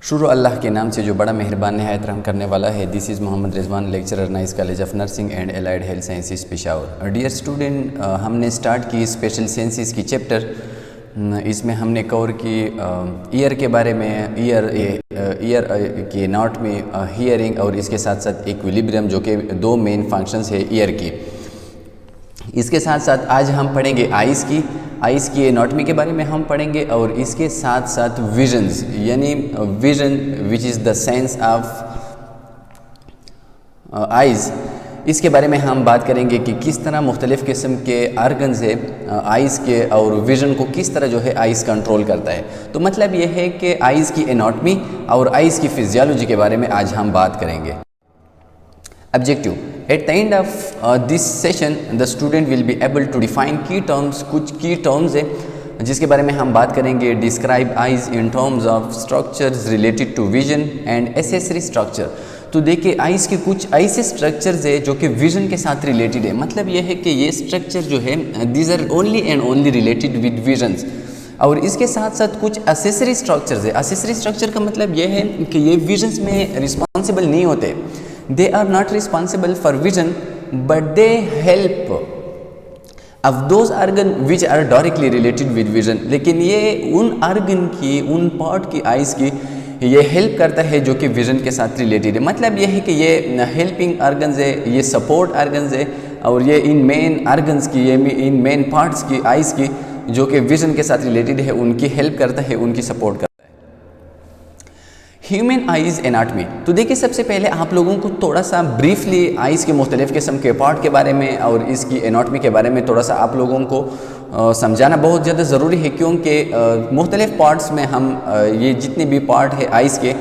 शुरू अल्लाह के नाम से जो बड़ा मेहरबान नहायत रहम करने वाला है। This is Mohammad Rizwan, lecturer nice college of nursing and allied health sciences Peshawar. Dear student, हमने स्टार्ट की स्पेशल सेंसेस की चैप्टर। इसमें हमने कवर की ईयर के बारे में, ईयर की एनाटॉमी, हियरिंग और इसके साथ साथ इक्विलिब्रियम, जो कि दो मेन फंक्शंस है ईयर की। इसके साथ साथ आज हम पढ़ेंगे आइज़ की एनाटॉमी के बारे में हम पढ़ेंगे और इसके साथ साथ विजन्स, यानी vision which is the sense of eyes, इसके बारे में हम बात करेंगे कि किस तरह मुख्तलिफ़ किस्म के आर्गन्स है आइज़ के और विजन को किस तरह जो है आइज़ कंट्रोल करता है। तो मतलब ये है कि आइज़ की एनाटॉमी और आइज़ की फिजियोलॉजी के बारे में आज हम बात करेंगे। Objective: At the end of this session, the student will be able to define key terms। कुछ key terms है जिसके बारे में हम बात करेंगे। Describe eyes in terms of structures related to vision and accessory structure। तो देखिए आइज़ के कुछ ऐसे स्ट्रक्चर्स है जो कि विजन के साथ रिलेटेड है। मतलब यह है कि ये स्ट्रक्चर जो है these are only and only related with visions. और इसके साथ साथ कुछ एसेसरी स्ट्रक्चर्स है। एसेसरी स्ट्रक्चर का मतलब यह है कि ये विजन्स में रिस्पॉन्सिबल नहीं होते। They are not responsible for vision, but they help of those organ which are directly related with vision। लेकिन ये उन ऑर्गन की, उन पार्ट की आइज़ की ये हेल्प करता है जो कि विजन के साथ रिलेटेड है। मतलब ये है कि ये हेल्पिंग ऑर्गन्स है, ये सपोर्ट ऑर्गन्स है और ये इन मेन ऑर्गन्स की, ये इन मेन पार्ट्स की आइज़ की जो कि विजन के साथ रिलेटेड है, उनकी हेल्प करता है, उनकी सपोर्ट करता है। Human eyes anatomy. तो देखिए सबसे पहले आप लोगों को थोड़ा सा ब्रीफली आइज़ के मुख्तलिफ़ किस्म के पार्ट के बारे में और इसकी एनाटॉमी के बारे में थोड़ा सा आप लोगों को समझाना बहुत ज़्यादा ज़रूरी है, क्योंकि मुख्तलिफ़ पार्ट्स में हम ये जितने भी पार्ट है आइज़ के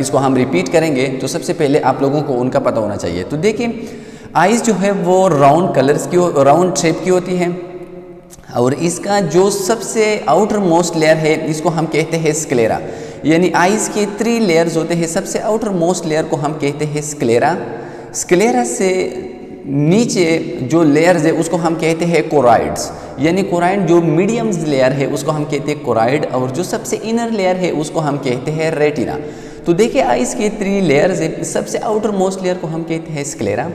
इसको हम रिपीट करेंगे। तो सबसे पहले आप लोगों को उनका पता होना चाहिए। तो देखिए आइज़ जो है वो राउंड कलर्स की, राउंड शेप की होती है और इसका जो सबसे आउटर मोस्ट लेयर है इसको हम कहते हैं स्क्लेरा। यानी आइज़ के 3 लेयर्स होते हैं। सबसे आउटर मोस्ट लेयर को हम कहते हैं स्क्लेरा। स्क्लेरा से नीचे जो लेयर्स है उसको हम कहते हैं कोराइड्स। यानी कोराइड जो मीडियम लेयर है उसको हम कहते हैं कोराइड और जो सबसे इनर लेयर है उसको हम कहते हैं रेटिना। तो देखिए आइज़ के 3 लेयर्स है। सबसे आउटर मोस्ट लेयर को हम कहते हैं स्क्लेरा,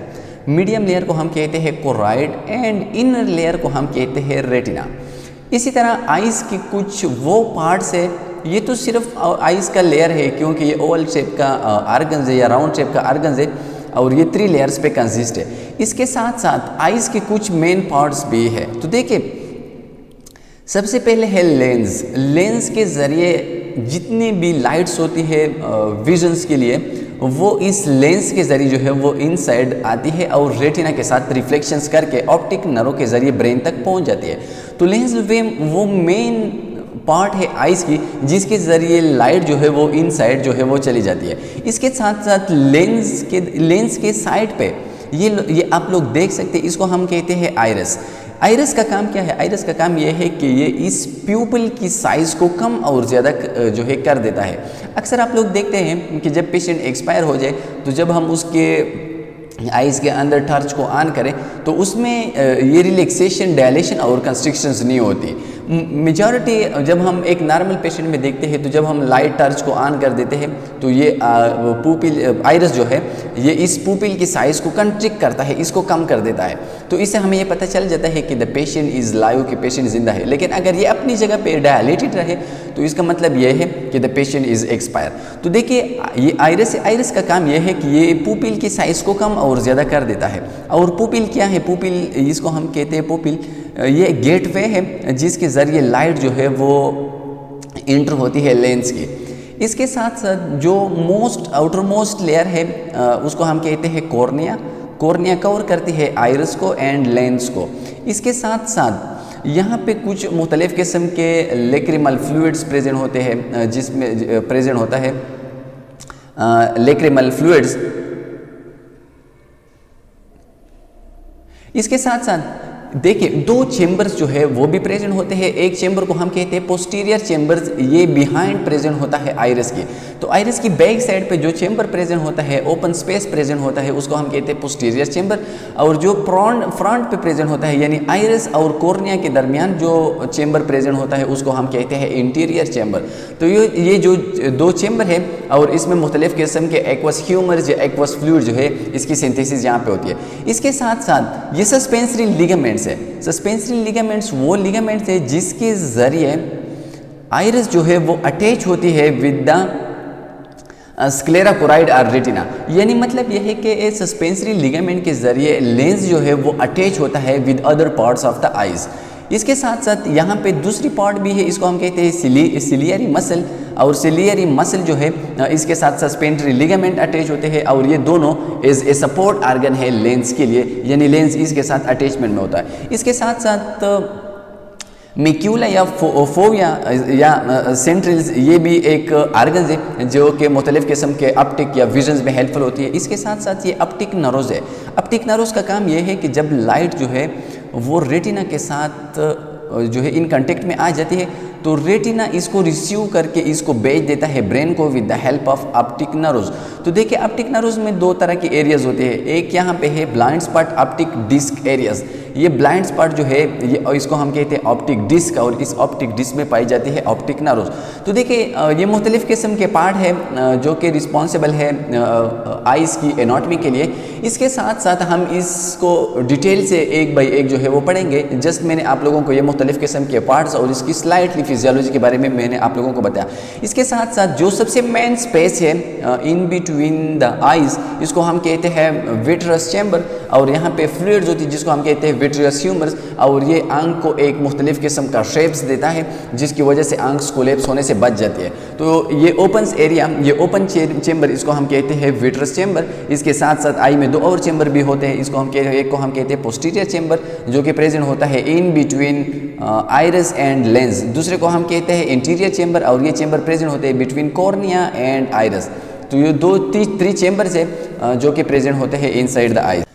मीडियम लेयर को हम कहते हैं कोराइड एंड इनर लेयर को हम कहते हैं रेटिना। इसी तरह आइज़ की कुछ वो पार्ट्स है, ये तो सिर्फ आइज़ का लेयर है क्योंकि ये ओवल शेप का आर्गन्स है या राउंड शेप का आर्गन्स है और ये 3 लेयर्स पे कंसिस्ट है। इसके साथ साथ आइज़ के कुछ मेन पार्ट्स भी है। तो देखिए सबसे पहले है लेंस। लेंस के ज़रिए जितनी भी लाइट्स होती है विजन्स के लिए वो इस लेंस के ज़रिए जो है वो इनसाइड आती है और रेटिना के साथ रिफ्लेक्शंस करके ऑप्टिक नर्व के ज़रिए ब्रेन तक पहुंच जाती है। तो लेंस वो मेन पार्ट है आइज़ की जिसके ज़रिए लाइट जो है वो इनसाइड जो है वो चली जाती है। इसके साथ साथ लेंस के साइड पे ये आप लोग देख सकते हैं, इसको हम कहते हैं आइरिस। आइरिस का काम क्या है? आइरिस का काम यह है कि ये इस प्यूपिल की साइज़ को कम और ज़्यादा जो है कर देता है। अक्सर आप लोग देखते हैं कि जब पेशेंट एक्सपायर हो जाए तो जब हम उसके आइज़ के अंदर टॉर्च को ऑन करें तो उसमें ये रिलैक्सेशन, डायलेशन और कंस्ट्रिक्शंस नहीं होती। मेजॉरिटी जब हम एक नॉर्मल पेशेंट में देखते हैं तो जब हम लाइट टॉर्च को ऑन कर देते हैं तो ये पुपिल आइरिस जो है ये इस पुपिल की साइज़ को कंस्ट्रिक्ट करता है, इसको कम कर देता है। तो इससे हमें ये पता चल जाता है कि द पेशेंट इज़ लाइव, कि पेशेंट जिंदा है। लेकिन अगर ये अपनी जगह पे डायलेटेड रहे तो इसका मतलब ये है कि द पेशेंट इज़ एक्सपायर। तो देखिए ये आइरिस का काम यह है कि ये पुपिल की साइज़ को कम और ज़्यादा कर देता है। और पुपिल क्या है? पुपिल इसको हम कहते हैं पुपिल ये गेटवे है जिसके ज़रिए लाइट जो है वो इंटर होती है लेंस की। इसके साथ साथ जो आउटर मोस्ट लेयर है उसको हम कहते हैं कॉर्निया। कॉर्निया कवर करती है आइरिस को एंड लेंस को। इसके साथ साथ यहाँ पे कुछ मुख्तलिफ़ किस्म के लेक्रिमल फ्लूइड्स प्रेजेंट होते हैं, जिसमें प्रेजेंट होता है लेक्रिमल फ्लूइड्स। इसके साथ साथ देखिए 2 चेंबर्स जो है वो भी प्रेजेंट होते हैं। एक चेंबर को हम कहते हैं पोस्टीरियर चेंबर्स, ये बिहाइंड प्रेजेंट होता है आइरिस की। तो आइरिस की बैक साइड पे जो चेंबर प्रेजेंट होता है, ओपन स्पेस प्रेजेंट होता है, उसको हम कहते हैं पोस्टीरियर चेंबर। और जो फ्रंट पे प्रेजेंट होता है यानी आइरिस और कॉर्निया के दरमियान जो चेंबर प्रेजेंट होता है उसको हम कहते हैं इंटीरियर चेंबर। तो ये जो 2 चेंबर है और इसमें मुख्तलिफ़ किस्म के एक्वस ह्यूमर्स या एक्वस फ्लूइड जो है इसकी सिंथेसिस यहाँ पे होती है। इसके साथ साथ ये सस्पेंसरी लिगामेंट्स है। सस्पेंसरी लिगामेंट्स वो लिगामेंट्स है जिसके ज़रिए आइरिस जो है वो अटैच होती है विद द स्क्लेरा कोराइड और रेटिना। यानी मतलब यह है कि सस्पेंसरी लिगामेंट के ज़रिए लेंस जो है वो अटैच होता है with other parts of the eyes. इसके साथ साथ यहाँ पे दूसरी पार्ट भी है, इसको हम कहते हैं सिलियरी मसल, और सिलियरी मसल जो है इसके साथ सस्पेंसरी लिगामेंट अटैच होते हैं और ये दोनों एज ए सपोर्ट आर्गन है लेंस के लिए, यानी लेंस इसके साथ अटैचमेंट में होता है। इसके साथ साथ मिक्यूला या फोविया या सेंट्रल्स ये भी एक आर्गन है जो कि मुख्तलिफ़ किस्म के ऑप्टिक या विजन्स में हेल्पफुल होती है। इसके साथ साथ ये ऑप्टिक नर्व्स है। ऑप्टिक नर्व्स का काम ये है कि जब लाइट जो है वो रेटिना के साथ जो है इन कांटेक्ट में आ जाती है तो रेटिना इसको रिसीव करके इसको भेज देता है ब्रेन को with the help of optic nerves. तो देखिए ऑप्टिक नर्व्स में दो तरह के एरियाज होते हैं। एक यहाँ पे है blind spot optic disc areas. ये ब्लाइंड स्पॉट जो है ये इसको हम कहते हैं ऑप्टिक डिस्क, और इस ऑप्टिक डिस्क में पाई जाती है ऑप्टिक नर्व्स। तो देखिए ये मुख्तलिफ़ किस्म के पार्ट है जो कि रिस्पॉन्सिबल है आइज़ की एनाटॉमी के लिए। इसके साथ साथ हम इसको डिटेल से एक बाई एक जो है वो पढ़ेंगे। जस्ट मैंने आप लोगों को ये मुख्तलिफ़ किस्म के पार्ट्स और इसकी स्लाइटली फिजियोलॉजी के बारे में मैंने आप लोगों को बताया। इसके साथ साथ जो सबसे मेन स्पेस है इन बिटवीन द आइज़ इसको हम कहते हैं विट्रस चैम्बर, और यहाँ पे फ्लूइड्स होती है जिसको हम कहते हैं विट्रियस ह्यूमर्स, और ये आंख को एक मुख्तलिफ़ किस्म का शेप्स देता है जिसकी वजह से आंख कोलैप्स होने से बच जाती है। तो ये ओपन एरिया, ये ओपन चैम्बर इसको हम कहते हैं विट्रस चैम्बर। इसके साथ साथ आई में दो और चैम्बर भी होते हैं। इसको हम एक को हम कहते हैं पोस्टीरियर चैम्बर जो कि प्रेजेंट होता है in between iris and lens. दूसरे को हम कहते हैं इंटीरियर चैम्बर, और ये चैम्बर प्रेजेंट होते हैं बिटवीन कॉर्निया एंड आइरिस। तो ये दो थ्री चैम्बर्स है जो कि प्रेजेंट होते हैं inside the eyes.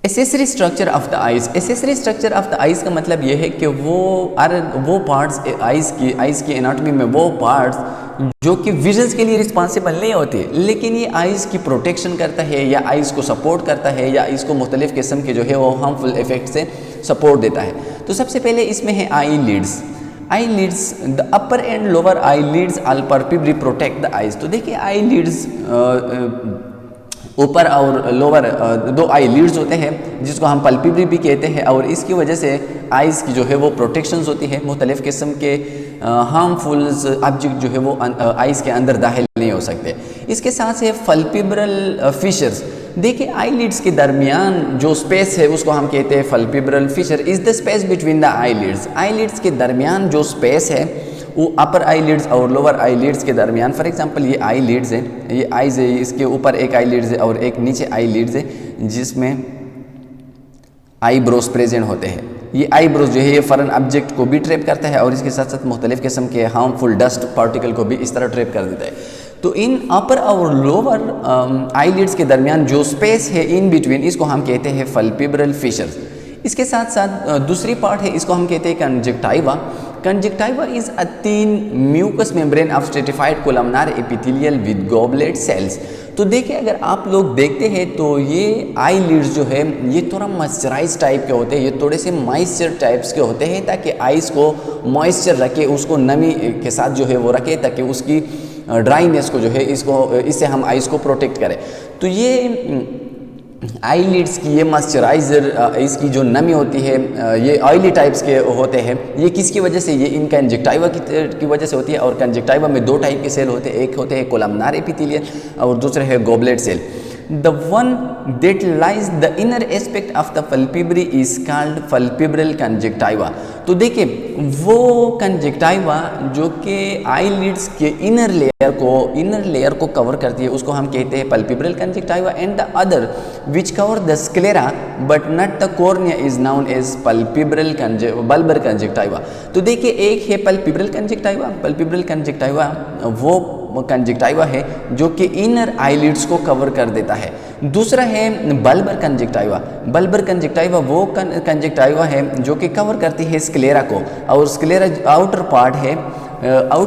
Accessory structure of the eyes. Accessory structure of the eyes का मतलब ये है कि वो पार्ट्स आइज़ की एनाटॉमी में वो पार्ट्स जो कि विजन्स के लिए रिस्पॉन्सिबल नहीं होते, लेकिन ये आइज़ की प्रोटेक्शन करता है या आइज़ को सपोर्ट करता है या इसको मुख्तलिफ़ किस्म के जो है वो हार्मफुल इफेक्ट से सपोर्ट देता है। तो सबसे पहले इसमें है eyelids. Eyelids the upper and lower eyelids all palpebrae protect the eyes. तो देखिए आई लीड्स ऊपर और लोअर दो आई लीड्स होते हैं जिसको हम पल्पिब्री भी कहते हैं, और इसकी वजह से आइज़ की जो है वो प्रोटेक्शंस होती है। मुख्तलिफ़ किस्म के हार्मफुल ऑब्जेक्ट जो है वो आइज़ के अंदर दाखिल नहीं हो सकते। इसके साथ से पल्पिब्रल फिशर्स। देखिए आई लीड्स के दरमियान जो स्पेस है उसको हम कहते हैं palpebral fissure is the space between the eyelids. Eyelids के दरमियान जो स्पेस है वो अपर आई लिड्स और लोअर आई लिड्स के दरमियान, फॉर एग्जांपल ये आई लिड्स है, ये आईज है, इसके ऊपर एक आई लिड्स है और एक नीचे आई लिड्स है जिसमें आईब्रोज प्रेजेंट होते हैं। ये आईब्रोज जो है ये फॉरेन ऑब्जेक्ट को भी ट्रैप करता है और इसके साथ साथ मुख्तलिफ़ किस्म के हार्मफुल डस्ट पार्टिकल को भी इस तरह ट्रैप कर देता है। तो इन अपर और लोअर आई लिड्स के दरमियान जो स्पेस है इन बिटवीन इसको हम कहते हैं पल्पिब्रल फिशर्स। इसके साथ साथ दूसरी पार्ट है इसको हम कहते हैं conjunctiva. Conjunctiva is a thin mucous membrane of stratified columnar epithelial with goblet cells. तो देखिए अगर आप लोग देखते हैं तो ये आई लिड्स जो है ये थोड़ा मॉइस्चराइज टाइप के होते हैं, ये थोड़े से मॉइस्चर टाइप्स के होते हैं ताकि आइज़ को मॉइस्चर रखे, उसको नमी के साथ जो है वो रखे ताकि उसकी ड्राइनेस को जो है इससे हम आइज़ को प्रोटेक्ट करें। तो ये आई लिड्स की ये मॉइस्चराइज़र इसकी जो नमी होती है ये ऑयली टाइप्स के होते हैं। ये किसकी वजह से? ये इनका कंजक्टाइवा की वजह से होती है। और कंजक्टाइवा में दो टाइप के सेल होते हैं, एक होते हैं कोलमनार एपिथेलियल और दूसरे है goblet cell. The one that lies the inner aspect of the palpebrae is called palpebral conjunctiva. तो देखिए वो कंजक्टाइवा जो कि आई लिड्स के इनर लेयर को कवर करती है उसको हम कहते हैं palpebral conjunctiva. And the other which cover the sclera but not the cornea is known as bulbar conjunctiva. तो देखिए एक है पल्पिब्रल कंजक्टाइवा। पल्पिब्रल कंजक्टाइवा वो कंजक्टाइवा है जो कि इनर आईलिड्स को कवर कर देता है। दूसरा है बल्बर कंजक्टाइवा। बल्बर कंजक्टाइवा वो कंजक्टाइवा है जो कि कवर करती है स्क्लेरा को, और स्क्लेरा आउटर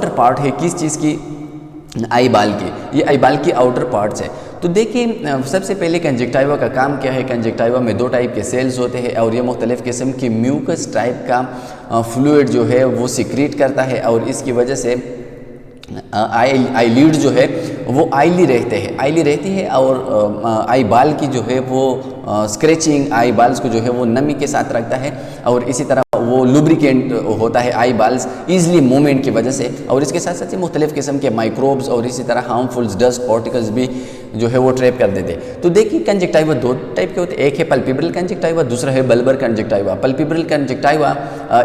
पार्ट है किस चीज़ की? आई बाल की। ये आई बाल की आउटर पार्ट्स है। तो देखिए सबसे पहले कंजक्टाइवा का काम क्या है? कंजक्टाइवा में दो टाइप के सेल्स होते हैं और ये मुख्तलिफ़ किस्म की म्यूकस टाइप का फ्लूइड जो है वो सिक्रीट करता है और इसकी वजह से आई लीड जो है वो आईली रहती है और आई बाल की जो है वो स्क्रैचिंग आई बाल्स को जो है वो नमी के साथ रखता है और इसी तरह वो लुब्रिकेंट होता है आई बाल्स ईजिली मूवमेंट की वजह से। और इसके साथ साथ मुख्तलिफ़ किस्म के माइक्रोब्स और इसी तरह हार्मफुल डस्ट पार्टिकल्स भी जो है वो ट्रैप कर देते। तो देखिए कंजक्टाइवा दो टाइप के होते हैं, एक है पल्पेब्रल कंजक्टाइवा, दूसरा है bulbar conjunctiva. Palpebral conjunctiva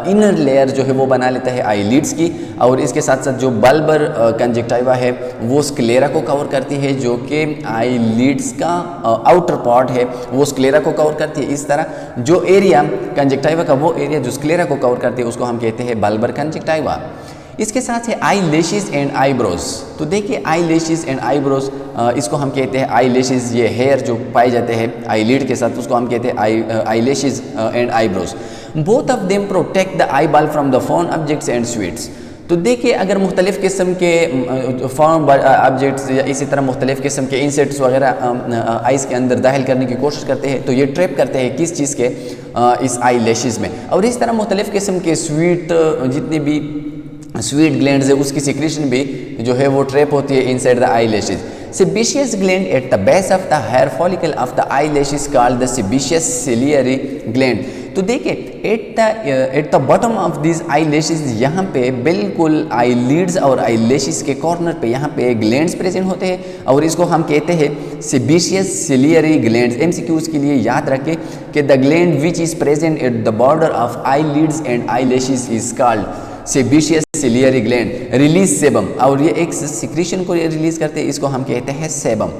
inner layer जो है वो बना लेता है आई लीड्स की और इसके साथ साथ जो बल्बर कंजक्टाइवा है वो स्क्लेरा को कवर करती है, जो कि आई लीड्स का आउटर पार्ट है वो स्क्लेरा को कवर करती है। इस तरह जो एरिया कंजक्टाइवा का वो एरिया जो स्क्लेरा को कवर करती है उसको हम कहते हैं बल्बर कंजक्टाइवा। इसके साथ है आई लैशेस एंड आईब्रोज। तो देखिए आई लैशेस एंड आईब्रोज, इसको हम कहते हैं आई लैशेस, ये हेयर जो पाए जाते हैं आई लीड के साथ उसको हम कहते हैं eyelashes and eyebrows. Both of them protect the eyeball from the foreign objects and sweats. तो देखिए अगर मुख्तलिफ़ किस्म के फॉर्म ऑब्जेक्ट्स या इसी तरह मुख्तलिफ़ किस्म के इंसेक्ट्स वगैरह आइज़ के अंदर दाखिल करने की कोशिश करते हैं तो ये ट्रैप करते हैं किस चीज़ के, इस आई लैशेस में। और इस तरह मुख्तलिफ़ किस्म के स्वीट जितनी भी स्वीट ग्लैंड्स है उसकी सिक्रीशन भी जो है वो ट्रैप होती है inside the eye lashes. Sebaceous gland at the base of the hair follicle of the eyelash is called the sebaceous ciliary gland। तो देखिए at the bottom of this eye lashes, यहाँ पे बिल्कुल आई लीड्स और eye lashes के corner पे यहाँ पे ग्लैंड्स प्रेजेंट होते हैं और इसको हम कहते हैं sebaceous ciliary glands। MCQs के लिए याद रखें कि the gland which is present at the border of I Leeds and eye lashes is called sebaceous ciliary gland. Release sebum, और ये एक सिक्रीशन को रिलीज करते हैं, इसको हम कहते हैं sebum.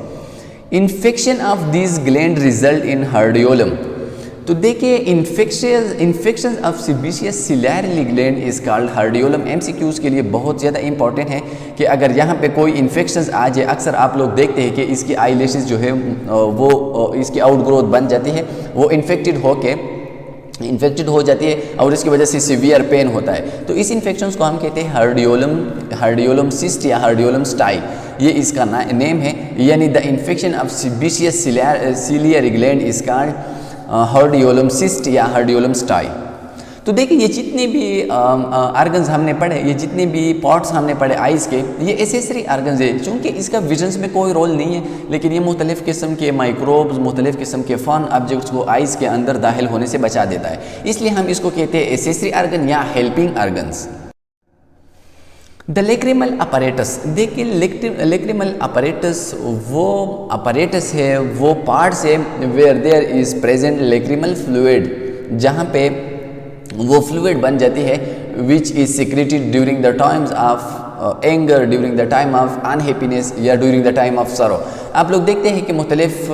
Infection of this gland result in hordeolum. तो देखिए infection of sebaceous ciliary gland is called hordeolum. MCQs के लिए बहुत ज़्यादा इंपॉर्टेंट है कि अगर यहाँ पे कोई इन्फेक्शन आ जाए, अक्सर आप लोग देखते हैं कि इसकी आई लैशेस जो है वो इसकी आउटग्रोथ बन जाती है, वो इन्फेक्टेड हो जाती है और इसकी वजह से सीवियर पेन होता है। तो इस इन्फेक्शन को हम कहते हैं हार्डियोलम सिस्ट या हार्डियोलम स्टाई, ये इसका नेम है। यानी the infection of sebaceous ciliary gland is called hordeolum cyst या हार्डियोलम स्टाई। तो देखिए ये जितने भी आर्गन्स हमने पढ़े, ये जितने भी पार्ट्स हमने पढ़े आइज़ के, ये एसेसरी आर्गन्स है। चूँकि इसका विजन्स में कोई रोल नहीं है, लेकिन ये मुख्तलिफ़ किस्म के माइक्रोब्स, मुख्तलिफ़ किस्म के फॉरेन ऑब्जेक्ट्स को आइज़ के अंदर दाखिल होने से बचा देता है, इसलिए हम इसको कहते हैं एसेसरी आर्गन या helping organs. The lacrimal apparatus. देखिए लेक्रिमल अपैरेटस वो अपैरेटस है, वो पार्ट्स है where there is present lacrimal fluid, जहाँ पे वो फ्लूइड बन जाती है which is secreted during the times of anger, during the time of unhappiness या during the time of sorrow. आप लोग देखते हैं कि मुख्तलिफ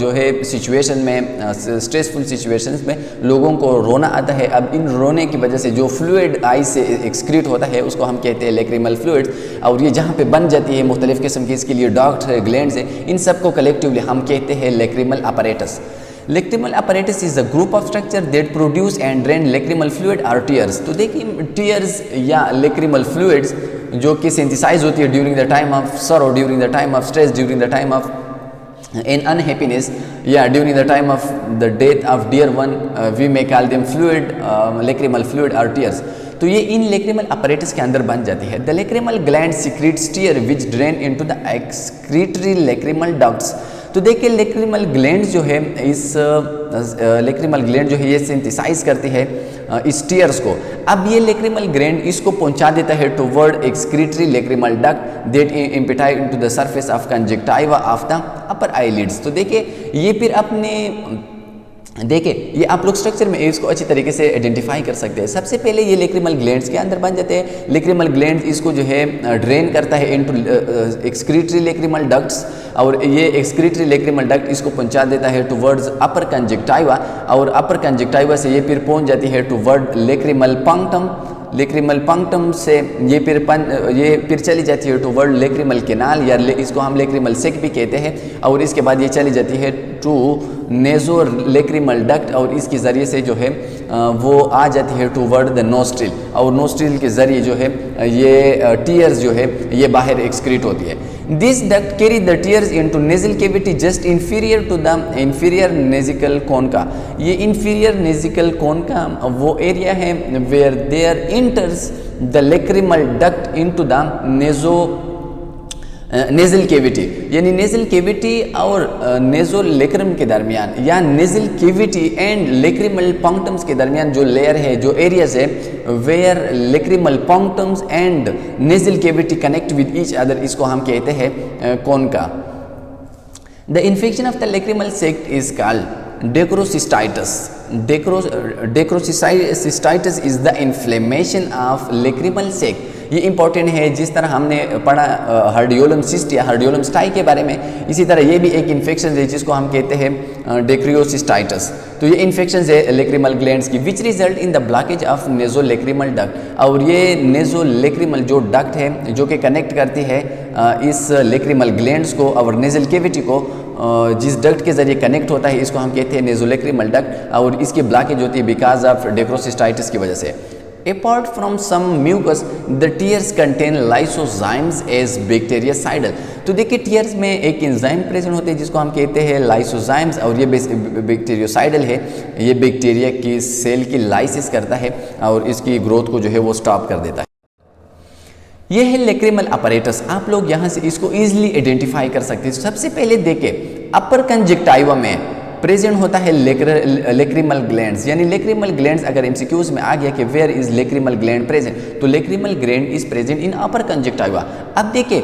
जो है सिचुएशन में, स्ट्रेसफुल सिचुएशंस में लोगों को रोना आता है। अब इन रोने की वजह से जो फ्लूइड आई से एक्सक्रीट होता है उसको हम कहते हैं लेक्रिमल फ्लूइड, और ये जहाँ पे बन जाती है मुख्तलिफ किस्म की, इसके लिए डक्ट है, ग्लैंड्स है, इन सबको कलेक्टिवली हम कहते हैं lacrimal apparatus. Lacrimal apparatus is a group of structure that produce and drain lacrimal fluid or tears। तो देखिए tears या lacrimal fluids जो कि synthesize होती है during the time of sorrow, during the time of stress, during the time of in unhappiness, during the time of the death of dear one, we may call them fluid, lacrimal fluid or tears। तो ये इन lacrimal apparatus के अंदर बन जाती है। The lacrimal gland secretes tear which drain into the excretory lacrimal ducts. तो देखिए lacrimal gland जो है, इस लेक्रिमल ग्लैंड जो है ये सिंथेसाइज करती है इस टीयर्स को। अब ये लेक्रिमल ग्लैंड इसको पहुंचा देता है toward excretory lacrimal duct that emptied into the surface of conjunctiva of the upper eyelids. तो देखिए ये फिर अपने ये आप लोग स्ट्रक्चर में इसको अच्छी तरीके से आइडेंटिफाई कर सकते हैं। सबसे पहले ये लेक्रिमल ग्लैंड्स के अंदर बन जाते हैं। लेक्रिमल ग्लैंड्स इसको जो है ड्रेन करता है इनटू एक्सक्रीटरी लेक्रिमल डक्ट्स, और ये एक्सक्रीटरी लेक्रिमल डक्ट इसको पहुंचा देता है टुवर्ड्स अपर कंजक्टाइवा, और अपर कंजक्टाइवा से ये फिर पहुंच जाती है toward lacrimal punctum. Lacrimal punctum से ये फिर चली जाती है टुवर्ड लेक्रिमल कैनाल, या इसको हम लेक्रिमल सेक भी कहते हैं, और इसके बाद ये चली जाती है टू नेजो लेक्रिमल डक्ट और इसके ज़रिए से जो है वो आ जाती है टूवर्ड द नोस्ट्रिल और नोस्ट्रिल के ज़रिए जो है ये टीयर्स जो है ये बाहर एक्सक्रीट होती है। This duct carry the tears into nasal cavity just inferior to the inferior nasal concha. ये इंफीरियर नेजिकल कोनका वो एरिया है where there enters the lacrimal duct into the nasal cavity, यानी नेजल कैविटी और nasolacrimal के दरमियान या nasal cavity and lacrimal punctums के दरमियान जो लेयर है, जो एरियाज है where lacrimal punctums and nasal cavity connect with each other, इसको हम कहते हैं concha. The infection of the lacrimal sac is called dacryocystitis. Dacryocystitis is the inflammation of lacrimal sac. ये इंपॉर्टेंट है, जिस तरह हमने पढ़ा हार्डियोलम सिस्ट या हार्डियोलम स्टाई के बारे में, इसी तरह ये भी एक इन्फेक्शन है जिसको हम कहते हैं डेक्रियोसिस्टाइटिस। तो ये इन्फेक्शन है लेक्रिमल ग्लैंड्स की which result in the blockage of नेजो lacrimal duct. और ये नेजो लेक्रिमल जो डक्ट है जो कि कनेक्ट करती है इस लेक्रिमल ग्लैंड्स को और नेजल कैविटी को, जिस डक्ट के जरिए कनेक्ट होता है इसको हम कहते हैं नेजोलेक्रिमल डक्ट, और इसकी ब्लॉकेज होती है बिकॉज ऑफ डेक्रोसिस्टाइटिस की वजह से। Apart from some mucus, the tears contain lysozymes as bactericidal। तो देखिए टीयर्स में एक एंजाइम प्रेजेंट होते हैं जिसको हम कहते हैं लाइसोजाइम्स, और ये बैक्टीरियोसाइडल है। ये बैक्टीरिया की सेल की लाइसिस करता है और इसकी ग्रोथ को जो है वो स्टॉप कर देता है। ये है लेक्रिमल अपैरेटस। आप लोग यहाँ से इसको ईजिली आइडेंटिफाई कर सकते हैं। सबसे पहले देखिए अपर कंजक्टाइवा में प्रेजेंट होता है लेक्रिमल ग्लैंड्स, यानी लेक्रिमल ग्लैंड्स अगर एमसीक्यूज में आ गया कि where is lacrimal gland present, तो lacrimal gland is present in upper conjunctiva. अब देखिए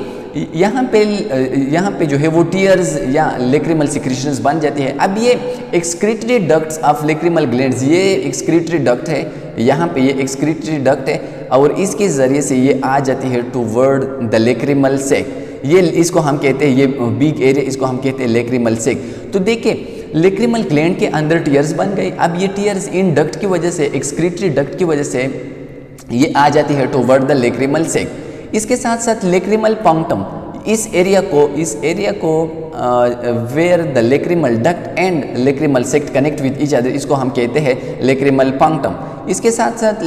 यहाँ पे जो है वो टीयर्स या लेक्रिमल सिक्रीशंस बन जाती है। अब ये excretory ducts of lacrimal glands, ये एक्सक्रीटरी डक्ट है, यहाँ पे ये एक्सक्रीटरी डक्ट है और इसके ज़रिए से ये आ जाती है टूवर्ड द लेक्रिमल सेक। ये इसको हम कहते हैं, ये बिग एरिया इसको हम कहते हैं लेक्रिमल सेक। तो देखिए लेक्रिमल ग्लैंड के अंदर टीयर्स बन गए। अब ये टीयर्स इन डक्ट की वजह से, एक्सक्रीटरी डक्ट की वजह से ये आ जाती है टूवर्ड द लेक्रिमल सेक। इसके साथ साथ लेक्रिमल पंक्टम, इस एरिया को where the lacrimal duct and lacrimal sac connect with each other, इसको हम कहते हैं लेक्रिमल पंक्टम। इसके साथ साथ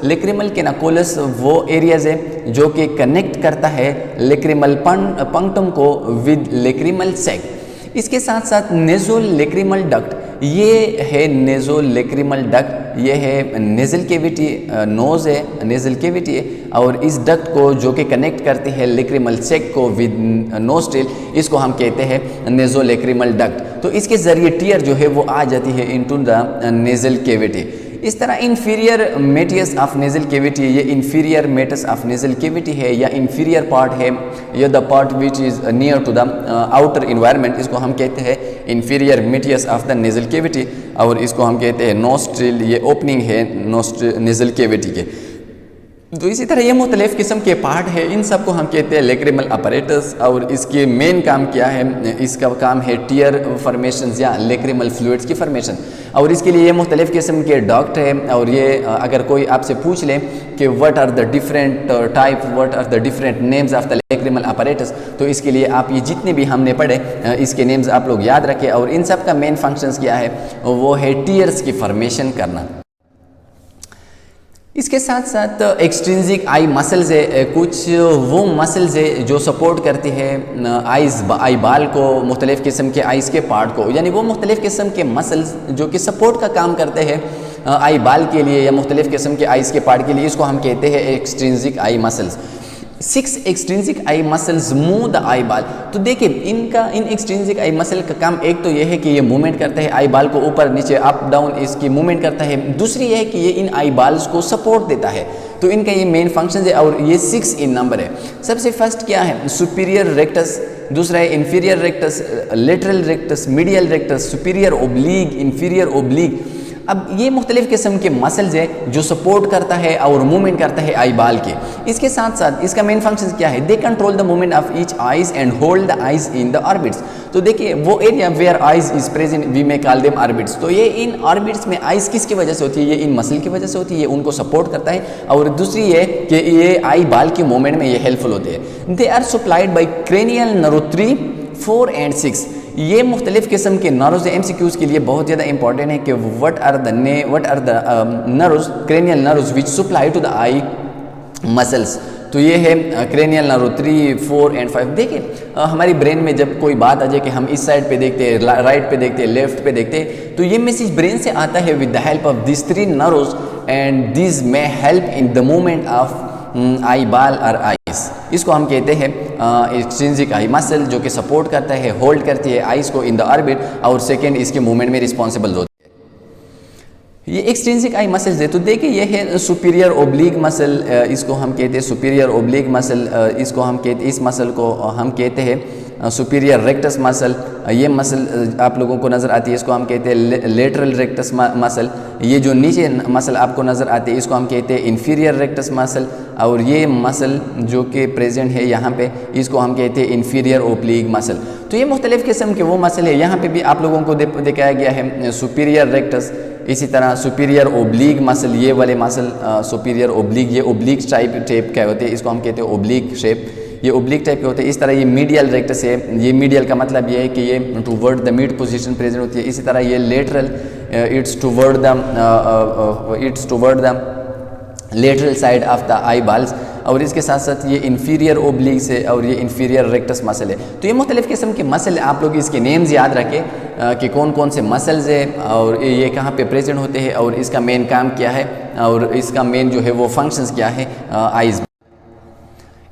लेक्रिमल केनाकोलस वो एरियाज है जो कि कनेक्ट करता है लेक्रिमल पंक्टम को विद लेक्रिमल सेक। इसके साथ साथ नेजो लेक्रिमल डक्ट, ये है नेजो लेक्रिमल डक्ट, ये है नेजल कैविटी, नोज है नेजल कैविटी है, और इस डक्ट को जो कि कनेक्ट करती है लेक्रिमल सेक को विद नोस्ट्रिल, इसको हम कहते हैं नेजो लेक्रिमल डक्ट। तो इसके ज़रिए टीयर जो है वो आ जाती है इनटू द नेजल कैविटी। इस तरह inferior meatus of nasal cavity, ये inferior meatus of nasal cavity है या इन्फीरियर पार्ट है, या the part which is near to the outer environment, इसको हम कहते हैं inferior meatus of the nasal cavity, और इसको हम कहते हैं नोस्ट्रिल, ये ओपनिंग है नेजल कैविटी के। तो इसी तरह ये मुख्तलिफ़ किस्म के पार्ट है, इन सब को हम कहते हैं लेक्रिमल अपैरेटस। और इसके मेन काम क्या है, इसका काम है टीयर फॉर्मेशन या लेक्रिमल फ्लूइड्स की फॉर्मेशन, और इसके लिए ये मुख्तलिफ़ किस्म के डक्ट है। और ये अगर कोई आपसे पूछ ले कि what are the different type, what are the different names of the lacrimal apparatus, तो इसके लिए आप ये जितने भी हमने पढ़े इसके नेम्स आप लोग याद रखें। और इन सब का मेन फंक्शंस क्या है, वो है टीयर्स की फॉर्मेशन करना। इसके साथ साथ एक्सट्रिंसिक आई मसल्स है, कुछ वो मसल्स है जो सपोर्ट करती है आई बाल को, मुख्तलिफ़ किस्म के आइज़ के पार्ट को, यानी वो मुख्तलिफ़ किस्म के मसल्स जो कि सपोर्ट का काम करते हैं आई बाल के लिए या मुख्तलिफ़ किस्म के आइज़ के पार्ट के लिए, इसको हम कहते हैं extrinsic eye muscles. 6 extrinsic eye muscles move the eyeball. तो देखिए इन एक्सट्रिंसिक आई मसल का काम एक तो ये है कि ये मूवमेंट करता है आई बाल को, ऊपर नीचे अप डाउन इसकी मूवमेंट करता है। दूसरी ये है कि ये इन आई बाल्स को सपोर्ट देता है। तो इनका ये मेन फंक्शन है और ये 6 इन नंबर है। सबसे फर्स्ट क्या है, सुपीरियर रेक्टस, दूसरा है inferior rectus, lateral rectus, medial rectus, superior oblique, inferior oblique, अब ये मुख्तलिफ किस्म के मसल्स है जो सपोर्ट करता है और मूवमेंट करता है आई बाल के। इसके साथ साथ इसका मेन फंक्शन क्या है, they control the movement of each eyes and hold the eyes in the orbits. तो देखिए वो area where eyes is present we may call them orbits. तो ये इन ऑर्बिट्स में आइज किसकी वजह से होती है, ये इन मसल की वजह से होती है, ये उनको सपोर्ट करता है। और दूसरी ये कि ये आई बाल के मूवमेंट में ये हेल्पफुल होते हैं। They are supplied by cranial nerve 3, 4 and 6। ये मुख्तलिफ किस्म के नर्व्स MCQs के लिए बहुत ज़्यादा इंपॉर्टेंट है कि what are the nerves, cranial nerves which supply to the eye muscles. तो ये है क्रेनियल नर्व 3, 4 एंड 5। देखिए हमारी ब्रेन में जब कोई बात आ जाए कि हम इस साइड पे देखते हैं, राइट पे देखते हैं, लेफ्ट पे देखते हैं, तो ये मैसेज ब्रेन से आता है with the help of this 3 nerves and this may help in the movement of eyeball और आइस। इसको हम कहते हैं एक्सट्रिंसिक आई मसल, जो कि सपोर्ट करता है, होल्ड करती है आइस को इन द ऑर्बिट, और सेकेंड इसके मूवमेंट में रिस्पॉन्सिबल होती है। ये एक्सट्रिंसिक आई मसल्स है। तो देखिए ये है सुपीरियर ओब्लिक मसल, इसको हम कहते हैं सुपीरियर ओब्लिक मसल, इसको हम कहते, इस मसल को हम कहते हैं सुपीरियर रेक्टस मसल। ये मसल आप लोगों को नज़र आती है, इसको हम कहते हैं लेटरल रेक्टस मसल। ये जो नीचे मसल आपको नज़र आती है इसको हम कहते हैं इन्फीरियर रेक्टस मसल। और ये मसल जो कि प्रेजेंट है यहाँ पे, इसको हम कहते हैं इन्फीरियर ओब्लिक मसल। तो ये मुख्तलिफ किस्म के वो मसल है। यहाँ पे भी आप लोगों को दिखाया गया है सुपीरियर रेक्टस, इसी तरह सुपीरियर ओब्लिक मसल, ये वाले मसल सुपीरियर ओब्लिक, ये ओब्लिक टाइप के होते हैं, इसको हम कहते हैं ओब्लिक शेप, ये ओब्लिक टाइप के होते हैं। इस तरह ये मीडियल रेक्टस है, ये मीडियल का मतलब ये है कि ये toward the mid position present होती है। इसी तरह ये lateral, it's toward the lateral side of the eyeballs. और इसके साथ साथ ये इन्फीरियर ओब्लिक्स है और ये इन्फीरियर रेक्टस मसल है। तो ये मुख्तलिफ किस्म के मसल आप लोग इसके नेम्स याद रखें कि कौन कौन से मसल्स है और ये कहाँ पे प्रेजेंट होते हैं और इसका मेन काम क्या है और इसका मेन जो है वो फंक्शंस क्या है आइज।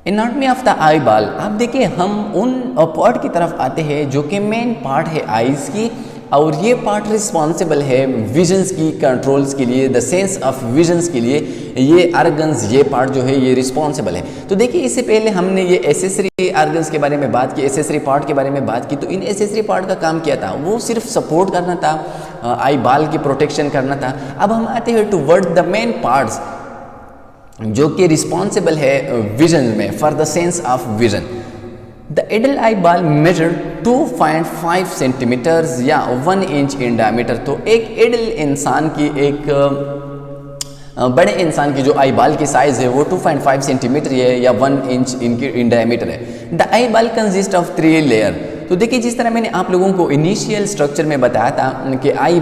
एनाटॉमी ऑफ द आई बाल, आप देखिए हम उन पार्ट की तरफ आते हैं जो कि मेन पार्ट है आइज़ की, और ये पार्ट रिस्पॉन्सिबल है विजन्स की कंट्रोल्स के लिए, द सेंस ऑफ विजन्स के लिए। ये आर्गन्स, ये पार्ट जो है ये रिस्पॉन्सिबल है। तो देखिए इससे पहले हमने ये एसेसरी आर्गन्स के बारे में बात की, एसेसरी पार्ट के बारे में बात की। तो इन एसेसरी पार्ट का काम क्या था, वो सिर्फ सपोर्ट करना था, आई बाल की प्रोटेक्शन करना था। अब हम आते हैं टुवर्ड द मेन पार्ट्स जो कि रिस्पॉन्सिबल है विजन में, for the sense of vision. The adult eyeball measure 2.5 centimetres या 1 इंच इन डायमीटर। तो एक एडल्ट इंसान की, एक बड़े इंसान की जो आई बाल की साइज़ है वो 2.5 सेंटीमीटर है या 1 इंच इनकी इन डायमीटर है। द आई बाल कंसिस्ट ऑफ 3 लेयर। तो देखिए जिस तरह मैंने आप लोगों को इनिशियल स्ट्रक्चर में बताया था कि आई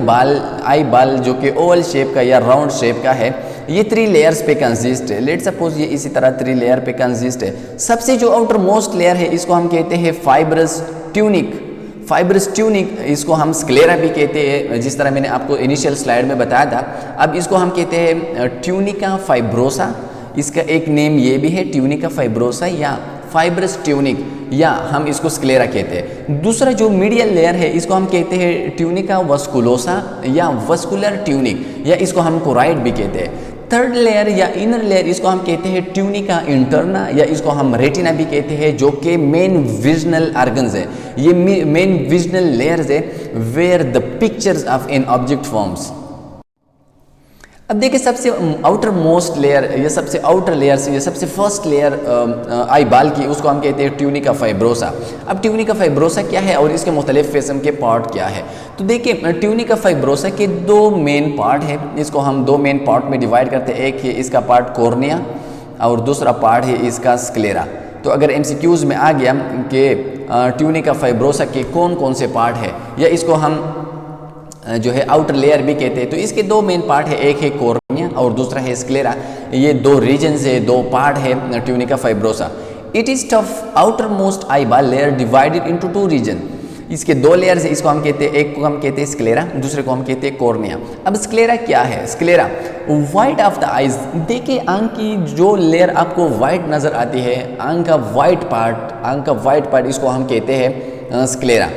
बाल जो कि ओवल शेप का या राउंड शेप का है, ये 3 लेयर्स पे कंसिस्ट है। लेट सपोज ये इसी तरह 3 लेयर पे कंसिस्ट है। सबसे जो आउटर मोस्ट लेयर है इसको हम कहते हैं फाइब्रस ट्यूनिक। फाइब्रस ट्यूनिक इसको हम स्क्लेरा भी कहते हैं, जिस तरह मैंने आपको इनिशियल स्लाइड में बताया था। अब इसको हम कहते हैं ट्यूनिका फाइब्रोसा, इसका एक नेम ये भी है ट्यूनिका फाइब्रोसा या फाइब्रस ट्यूनिक, या हम इसको स्क्लेरा कहते हैं। दूसरा जो मीडियल लेयर है इसको हम कहते हैं ट्यूनिका वस्कुलोसा या वस्कुलर ट्यूनिक, या इसको हम कोराइड भी कहते हैं। थर्ड लेयर या इनर लेयर इसको हम कहते हैं ट्यूनिका इंटरना, या इसको हम रेटिना भी कहते हैं, जो कि मेन विजनल ऑर्गन्स है। ये मेन विजनल लेयर्स है where the pictures of an object forms. अब देखिए सबसे आउटर मोस्ट लेयर, ये सबसे आउटर लेयर से ये सबसे फर्स्ट लेयर आई बाल की, उसको हम कहते हैं ट्यूनिका फाइब्रोसा। अब ट्यूनिका फाइब्रोसा क्या है और इसके मुख्तलिफ किस्म के पार्ट क्या है। तो देखिए ट्यूनिका फाइब्रोसा के 2 मेन पार्ट है, इसको हम 2 मेन पार्ट में डिवाइड करते हैं। एक है इसका पार्ट कॉर्निया और दूसरा पार्ट है इसका स्क्लेरा। तो अगर MCQs में आ गया कि ट्यूनिका फाइब्रोसा के कौन कौन से पार्ट है, या इसको हम जो है आउटर लेयर भी कहते हैं, तो इसके 2 मेन पार्ट है, एक है कॉर्निया और दूसरा है स्क्लेरा। ये 2 रीजन्स है, 2 पार्ट है tunica fibrosa. It is tough outermost eyeball layer divided into 2 reason. इसके 2 लेयर्स है, इसको हम कहते हैं, एक को हम कहते हैं स्क्लेरा, दूसरे को हम कहते हैं कॉर्निया। अब स्क्लेरा क्या है, sclera white of the eyes. देखिए आंख की जो लेयर आपको वाइट नज़र आती है, आंख का वाइट पार्ट इसको हम कहते हैं sclera.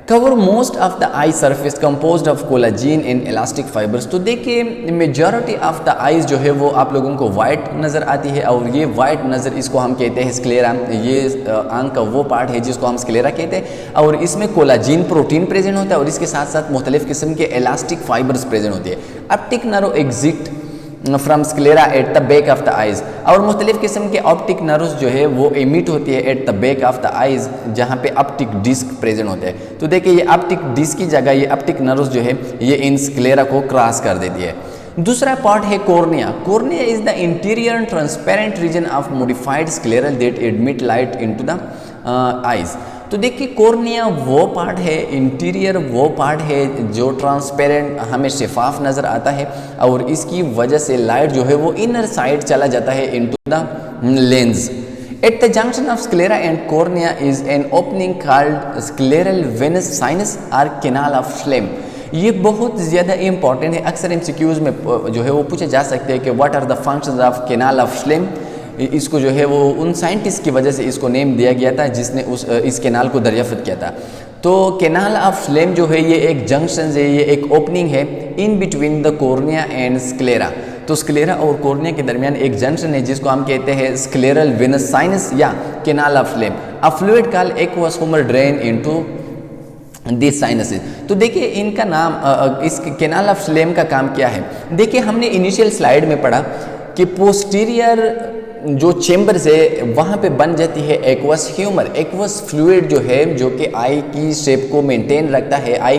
Cover most of the eye surface composed of collagen and elastic fibres. तो देखिए मेजॉरिटी ऑफ द आइज जो है वो आप लोगों को वाइट नज़र आती है, और ये वाइट नज़र इसको हम कहते हैं स्क्लेरा। ये आंख का वो पार्ट है जिसको हम स्क्लेरा कहते हैं, और इसमें कोलाजीन प्रोटीन प्रेजेंट होता है, और इसके साथ साथ मुख्तलिफ किस्म के इलास्टिक फाइबर्स प्रेजेंट होती है। Optic nerve exit from sclera at the back of the eyes, और मुख्तलिफ किस्म के ऑप्टिक नर्व्स जो है वो इमिट होती है at the back of the eyes, जहाँ पे ऑप्टिक डिस्क प्रेजेंट होते हैं। तो देखिए ये ऑप्टिक डिस्क की जगह ये ऑप्टिक नर्व्स जो है ये इन स्क्लेरा को क्रॉस कर देती है। दूसरा पार्ट है cornea. Cornea is the interior transparent region of modified scleral that admit light into the eyes. तो देखिए कॉर्निया वो पार्ट है, इंटीरियर वो पार्ट है जो ट्रांसपेरेंट हमें शफाफ नज़र आता है, और इसकी वजह से लाइट जो है वो इनर साइड चला जाता है into the lens. At the junction of sclera and cornea is an opening called scleral venous sinus और कैनाल ऑफ श्लेम। ये बहुत ज़्यादा इंपॉर्टेंट है, अक्सर एमसीक्यूज़ में जो है वो पूछे जा सकते हैं कि what are the functions of canal of Schlemm. इसको जो है वो उन साइंटिस्ट की वजह से इसको नेम दिया गया था जिसने इस कैनाल को दरियाफ्त किया था। तो कैनाल ऑफ श्लेम जो है ये एक जंक्शन है, ये एक ओपनिंग है in between the cornea and sclera. तो स्क्लेरा और कॉर्निया के दरमियान एक जंक्शन है जिसको हम कहते हैं स्क्लेरल वेनस साइनस या canal of Schlemm. A fluid called aqueous humour drain into this sinuses. तो देखिए इनका नाम इस कैनाल ऑफ श्लेम का काम क्या है। देखिए हमने इनिशियल स्लाइड में पढ़ा कि पोस्टीरियर जो चेम्बर्स है वहाँ पे बन जाती है एक्वस ह्यूमर। एक्वस फ्लूइड जो है जो कि आई की शेप को मेंटेन रखता है, आई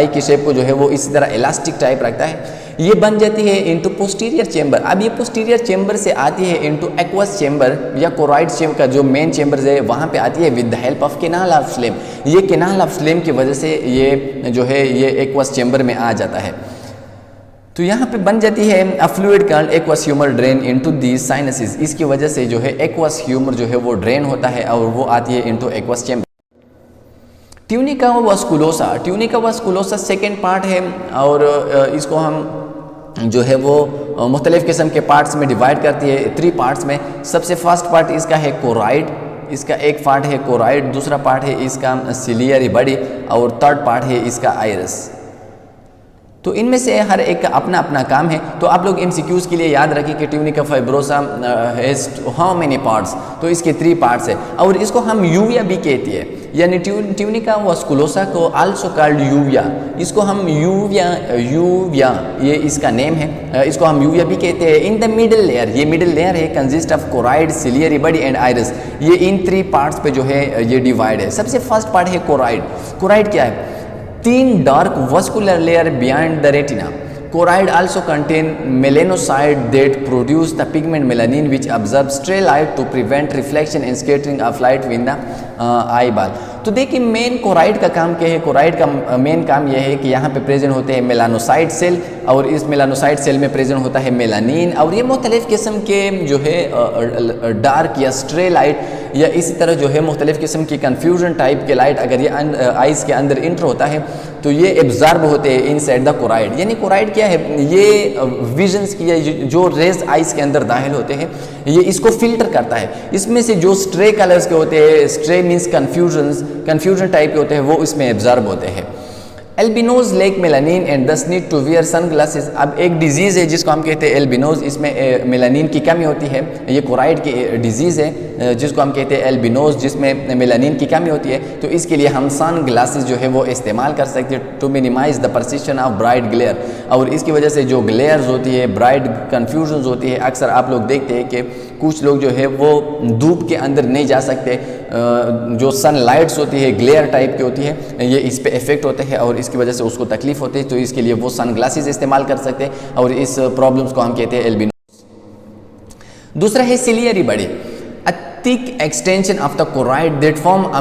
की शेप को जो है वो इसी तरह इलास्टिक टाइप रखता है। ये बन जाती है इनटू पोस्टीरियर चेम्बर। अब ये पोस्टीरियर चेम्बर से आती है इनटू एक्वस चेम्बर या कोराइड चेम्बर का जो मेन चेम्बर है वहाँ पे आती है with the help of canal of Schlemm. ये कैनाल ऑफ श्लेम की वजह से ये जो है ये एक्वस चेम्बर में आ जाता है। तो यहाँ पे बन जाती है अ fluid called aqueous humour drain into these sinuses. इसकी वजह से जो है एक्वस ह्यूमर जो है वो ड्रेन होता है और वो आती है into aqueous chamber. Tunica vasculosa. Tunica vasculosa second part है, और इसको हम जो है वो मुख्तलिफ किस्म के पार्ट्स में डिवाइड करती है 3 पार्ट्स में। सबसे फर्स्ट पार्ट इसका है कोराइड, इसका एक पार्ट है कोराइड, दूसरा पार्ट है इसका सिलियरी बॉडी, और थर्ड पार्ट है इसका आइरिस। तो इनमें से हर एक का अपना अपना काम है। तो आप लोग एमसीक्यूज़ के लिए याद रखें कि tunica fibrosa has how many parts. तो इसके 3 पार्ट्स है, और इसको हम यूविया भी कहती है, यानी ट्यूनिका वास्कुलोसा को आल्सो कॉल्ड यूविया। इसको हम यूविया ये इसका नेम है, इसको हम यूविया भी कहते हैं। इन द मिडिल लेयर, ये मिडिल लेयर है consist of choroid, ciliary body and iris. ये इन 3 पार्ट्स पे जो है ये डिवाइड है। सबसे फर्स्ट पार्ट है कोराइड। कोराइड क्या है? 3 dark vascular layer behind the retina. Choroid also contain melanocyte that produce the pigment melanin which absorbs stray light to prevent reflection and scattering of light within the eyeball। तो देखिए main choroid का काम क्या है। Choroid का main काम यह है कि यहाँ पे प्रेजेंट होते हैं मेलानोसाइट सेल, और इस मेलानोसाइट सेल में प्रेजेंट होता है मेलानिन, और ये मुख्तलिफ किस्म के जो है डार्क या स्ट्रे लाइट या इसी तरह जो है मुख्तलिफ किस्म की कन्फ्यूजन टाइप के लाइट अगर ये आइज़ के अंदर इंटर होता है तो ये एब्जॉर्ब होते हैं इनसाइड द कोराइड। यानी कोराइड क्या है? ये विजन्स की या जो रेज आइज़ के अंदर दाखिल होते हैं ये इसको फिल्टर करता है। इसमें से जो स्ट्रे कलर्स के होते हैं, स्ट्रे मीन्स कन्फ्यूजन टाइप के होते हैं, वो इसमें एब्जॉर्ब होते हैं। एल्बिनोज लेक मेलानिन एंड दस नीड टू वियर सनग्लासेस। अब एक डिजीज़ है जिसको हम कहते हैं एल्बिनोज, इसमें मेलानिन की कमी होती है। ये कोराइड की डिजीज़ है जिसको हम कहते हैं एल्बिनोज, जिसमें मेलानिन की कमी होती है। तो इसके लिए हम सन ग्लासेस जो है वो इस्तेमाल कर सकते हैं to minimize the persistence of bright glare. और इसकी वजह से जो ग्लेयर्स होती है, ब्राइट कन्फ्यूजन होती है, अक्सर आप लोग देखते हैं कि कुछ लोग जो है वो धूप के अंदर नहीं जा सकते। जो सन लाइट्स होती है ग्लेयर टाइप की होती है, ये इस पे इफेक्ट होते हैं और इसकी वजह से उसको तकलीफ होती है। तो इसके लिए वो सन ग्लासेस इस्तेमाल कर सकते हैं और इस प्रॉब्लम्स को हम कहते हैं एल्बिनोज। दूसरा है ciliary body, a thick extension of the choroid that form a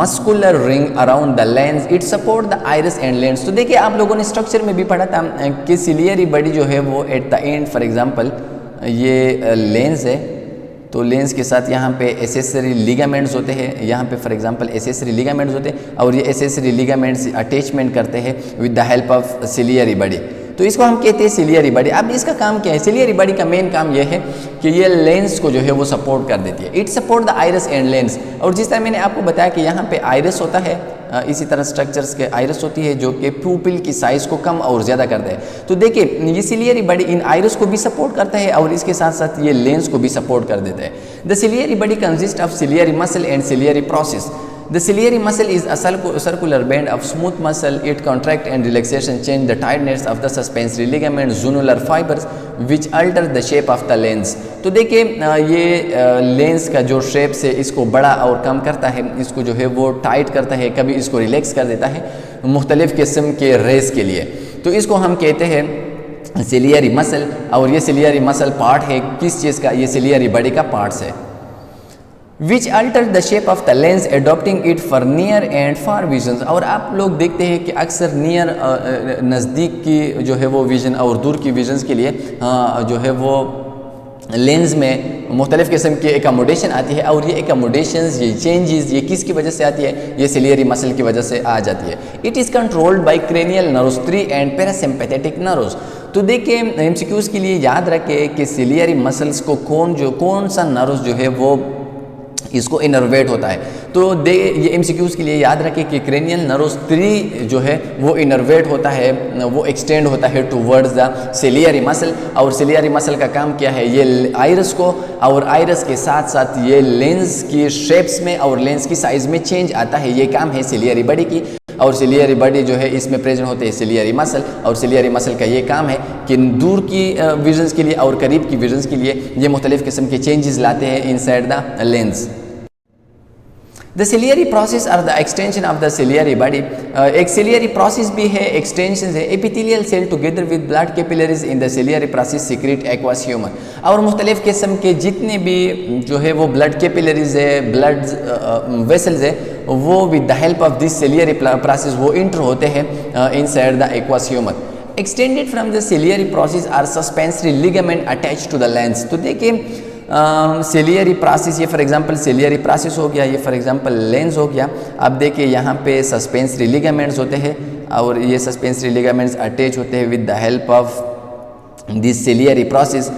muscular ring around the lens, it support the iris and lens. तो देखिए आप लोगों ने स्ट्रक्चर में भी पढ़ा था कि सिलियरी बॉडी जो है वो at the end, for example ये लेंस है तो लेंस के साथ यहाँ पे एसेसरी लिगामेंट्स होते हैं, यहाँ पे फॉर एग्जांपल एसेसरी लिगामेंट्स होते हैं और ये एसेसरी लिगामेंट्स अटैचमेंट करते हैं with the help of ciliary body. तो इसको हम कहते हैं सिलियरी बॉडी। अब इसका काम क्या है? सिलियरी बॉडी का मेन काम यह है कि ये लेंस को जो है वो सपोर्ट कर देती है। It support the iris and lens. और जिस तरह मैंने आपको बताया कि यहाँ पे आइरस होता है, इसी तरह स्ट्रक्चर्स के आइरस होती है जो कि प्यूपिल की साइज को कम और ज़्यादा करता है। तो देखिए ये सिलियरी बॉडी इन आइरस को भी सपोर्ट करता है और इसके साथ साथ ये लेंस को भी सपोर्ट कर देता है। The ciliary body consist of ciliary muscle and ciliary process. The ciliary muscle is a circular band of smooth muscle. It contract and relaxation change the tightness of the suspensory ligament, zonular fibers, which alter the shape of the lens. तो देखिए ये lens का जो shape से इसको बड़ा और कम करता है, इसको जो है वो टाइट करता है, कभी इसको रिलैक्स कर देता है मुख्तलिफ किस्म के रेस के लिए। तो इसको हम कहते हैं सिलियरी मसल। और ये सिलियरी मसल पार्ट है किस चीज़ का? ये सिलियरी बॉडी का पार्ट्स है। Which alter the shape of the lens adapting it for near and far vision. और आप लोग देखते हैं कि अक्सर नियर नज़दीक की जो है वो विजन और दूर की विजन्स के लिए जो है वो लेंस में मुख्तलिफ़ किस्म की एकोमोडेशन आती है। और ये एकोमोडेशंस, ये चेंजेस, ये किसकी वजह से आती है? ये सिलियरी मसल की वजह से आ जाती है। It is controlled by cranial nerves 3 and parasympathetic nerves. तो देखिए एमसीक्यूज़ के लिए याद रखें कि सिलियरी मसल्स को कौन सा नर्व्स जो है वो इसको इनर्वेट होता है। तो ये एमसीक्यूज़ के लिए याद रखें कि क्रेनियल नर्व्स 3 जो है वो इनर्वेट होता है, वो एक्सटेंड होता है टूवर्ड्स द सिलियरी मसल। और सिलियरी मसल का काम क्या है? ये आइरस को और आइरस के साथ साथ ये लेंस की शेप्स में और लेंस की साइज़ में चेंज आता है, ये काम है सिलियरी बॉडी की। और सिलियरी बॉडी जो है इसमें प्रेजेंट होते हैं सिलियरी मसल। और सिलियरी मसल का ये काम है कि दूर की विजन्स के लिए और करीब की विजन्स के लिए ये मुख्तलिफ़ किस्म के चेंजेस लाते हैं inside the lens. The ciliary process are the extension of the ciliary body. एक सिलियरी प्रोसेस भी है, एक्सटेंशन है। Epithelial cell together with blood capillaries in the ciliary process secrete aqueous humour. और मुख्तलिफ़ किस्म के जितने भी जो है वो ब्लड कैपिलरीज है, ब्लड वेसल्स है, वो with the help of this ciliary process वो इंटर होते हैं inside the aqueous humour. Extended from the ciliary process are suspensory ligament attach to the lens. तो देखिए सिलियरी प्रोसेस, ये फॉर एग्जांपल सिलियरी प्रोसेस हो गया, ये फॉर एग्जांपल लेंस हो गया। अब देखिए यहाँ पे सस्पेंसरी लिगामेंट्स होते हैं और ये सस्पेंसरी लिगामेंट्स अटैच होते हैं with the help of this ciliary process.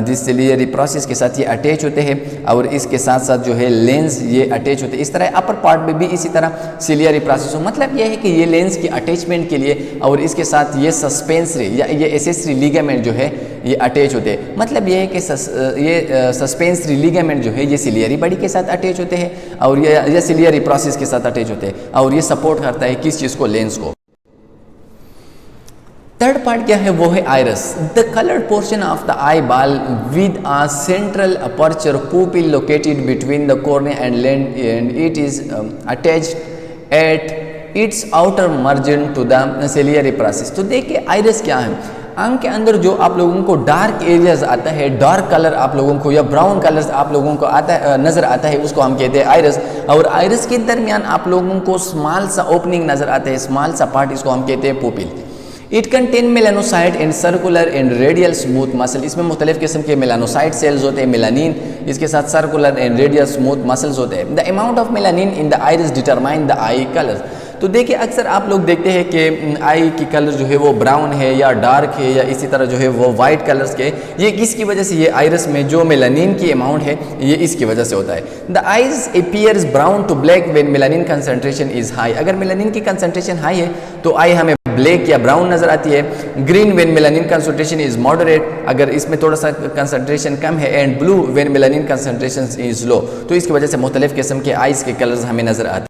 जिस सिलियरी प्रोसेस के साथ ये अटैच होते हैं और इसके साथ साथ जो है लेंस ये अटैच होते हैं। इस तरह अपर पार्ट में भी इसी तरह सिलियरी प्रोसेस हो। मतलब ये है कि ये लेंस की अटैचमेंट के लिए और इसके साथ ये सस्पेंसरी या ये एसेसरी लिगामेंट जो है ये अटैच होते हैं। मतलब ये है कि ये सस्पेंसरी लिगामेंट जो है ये सिलियरी बॉडी के साथ अटैच होते हैं और ये सिलियरी प्रोसेस के साथ अटैच होते हैं और ये सपोर्ट करता है किस चीज़ को? लेंस को। थर्ड पार्ट क्या है? वो है iris. The coloured portion of the eye ball with a central aperture pupil located between the cornea and lens and it is attached at its outer margin to the ciliary process. तो देखिए iris क्या है? आंख के अंदर जो आप लोगों को डार्क एरियाज आता है, डार्क कलर आप लोगों को या ब्राउन कलर आप लोगों को आता है, नज़र आता है, उसको हम कहते हैं आइरस। और आइरस के दरमियान आप लोगों को स्मॉल सा ओपनिंग नज़र आता है, स्मॉल सा पार्ट, इसको हम कहते हैं pupil. It contain melanocyte and circular and radial smooth muscle. इसमें मुख्तलिफ किस्म के मेलानोसाइट सेल्स होते हैं, मेलानिन, इसके साथ circular and radial smooth muscles होते हैं। The amount of melanin in the iris determine the I colour. तो देखिए अक्सर आप लोग देखते हैं कि आई की कलर जो है वो ब्राउन है या डार्क है या इसी तरह जो है वो वाइट कलर्स के। ये किसकी वजह से? ये आइरिस में जो मेलानिन की अमाउंट है ये इसकी वजह से होता है। The eyes appears brown to black when melanin concentration is high. अगर मेलानिन की कंसंट्रेशन हाई है तो आई हमें ब्लैक या ब्राउन नजर आती है। Green when melanin concentration is moderate, अगर इसमें थोड़ा सा कंसंट्रेशन कम है। And blue when melanin concentration is low. तो इसकी वजह से मुख्तलिफ किस्म के आइज के कलर्स हमें नजर आते हैं।